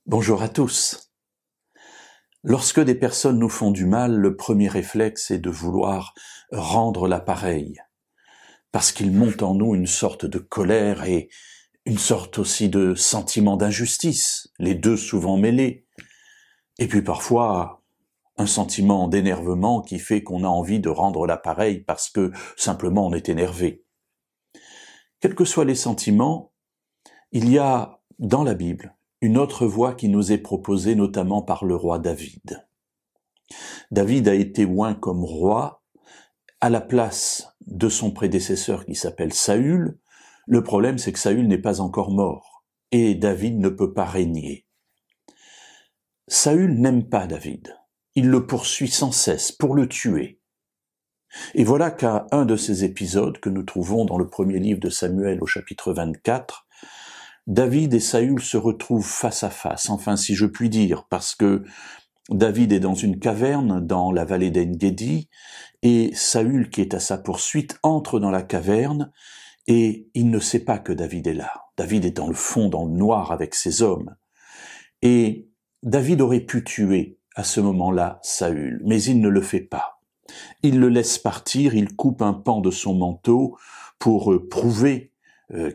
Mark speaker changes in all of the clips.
Speaker 1: Bonjour à tous. Lorsque des personnes nous font du mal, le premier réflexe est de vouloir rendre l'appareil, parce qu'il monte en nous une sorte de colère et une sorte aussi de sentiment d'injustice, les deux souvent mêlés, et puis parfois un sentiment d'énervement qui fait qu'on a envie de rendre l'appareil parce que simplement on est énervé. Quels que soient les sentiments, il y a dans la Bible une autre voie qui nous est proposée notamment par le roi David. David a été oint comme roi à la place de son prédécesseur qui s'appelle Saül. Le problème, c'est que Saül n'est pas encore mort et David ne peut pas régner. Saül n'aime pas David. Il le poursuit sans cesse pour le tuer. Et voilà qu'à un de ces épisodes que nous trouvons dans le premier livre de Samuel au chapitre 24, David et Saül se retrouvent face à face, enfin si je puis dire, parce que David est dans une caverne dans la vallée d'En-Gedi, et Saül, qui est à sa poursuite, entre dans la caverne, et il ne sait pas que David est là. David est dans le fond, dans le noir avec ses hommes. Et David aurait pu tuer à ce moment-là Saül, mais il ne le fait pas. Il le laisse partir, il coupe un pan de son manteau pour prouver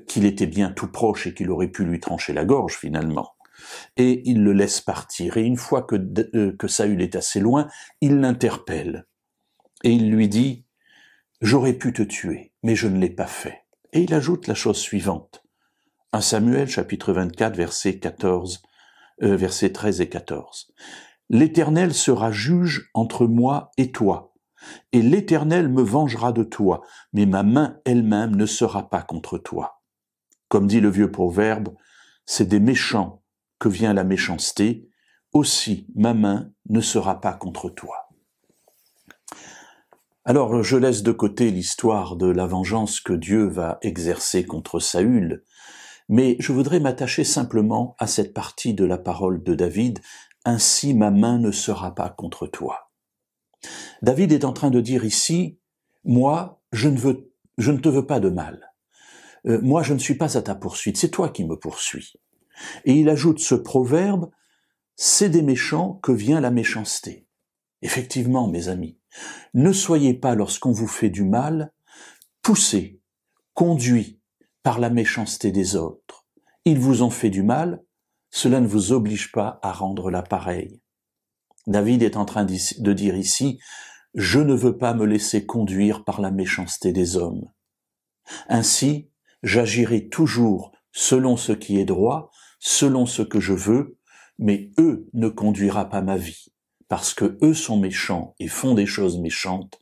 Speaker 1: qu'il était bien tout proche et qu'il aurait pu lui trancher la gorge finalement. Et il le laisse partir. Et une fois que Saül est assez loin, il l'interpelle. Et il lui dit « J'aurais pu te tuer, mais je ne l'ai pas fait. » Et il ajoute la chose suivante. 1 Samuel, chapitre 24, versets 13 et 14. « L'Éternel sera juge entre moi et toi. Et l'Éternel me vengera de toi, mais ma main elle-même ne sera pas contre toi. » Comme dit le vieux proverbe, c'est des méchants que vient la méchanceté, aussi ma main ne sera pas contre toi. Alors je laisse de côté l'histoire de la vengeance que Dieu va exercer contre Saül, mais je voudrais m'attacher simplement à cette partie de la parole de David, « Ainsi ma main ne sera pas contre toi ». David est en train de dire ici, moi, je ne te veux pas de mal. Moi, je ne suis pas à ta poursuite, c'est toi qui me poursuis. Et il ajoute ce proverbe, c'est des méchants que vient la méchanceté. Effectivement, mes amis, ne soyez pas, lorsqu'on vous fait du mal, poussés, conduits par la méchanceté des autres. Ils vous ont fait du mal, cela ne vous oblige pas à rendre l'appareil. David est en train de dire ici, « Je ne veux pas me laisser conduire par la méchanceté des hommes. Ainsi, j'agirai toujours selon ce qui est droit, selon ce que je veux, mais eux ne conduira pas ma vie, parce que eux sont méchants et font des choses méchantes,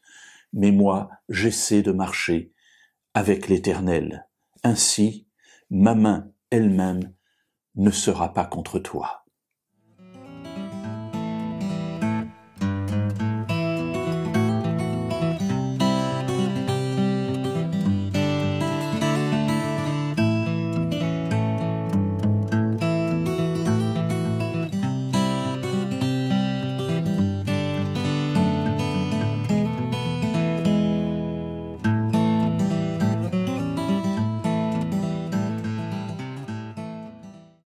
Speaker 1: mais moi, j'essaie de marcher avec l'Éternel. Ainsi, ma main elle-même ne sera pas contre toi. »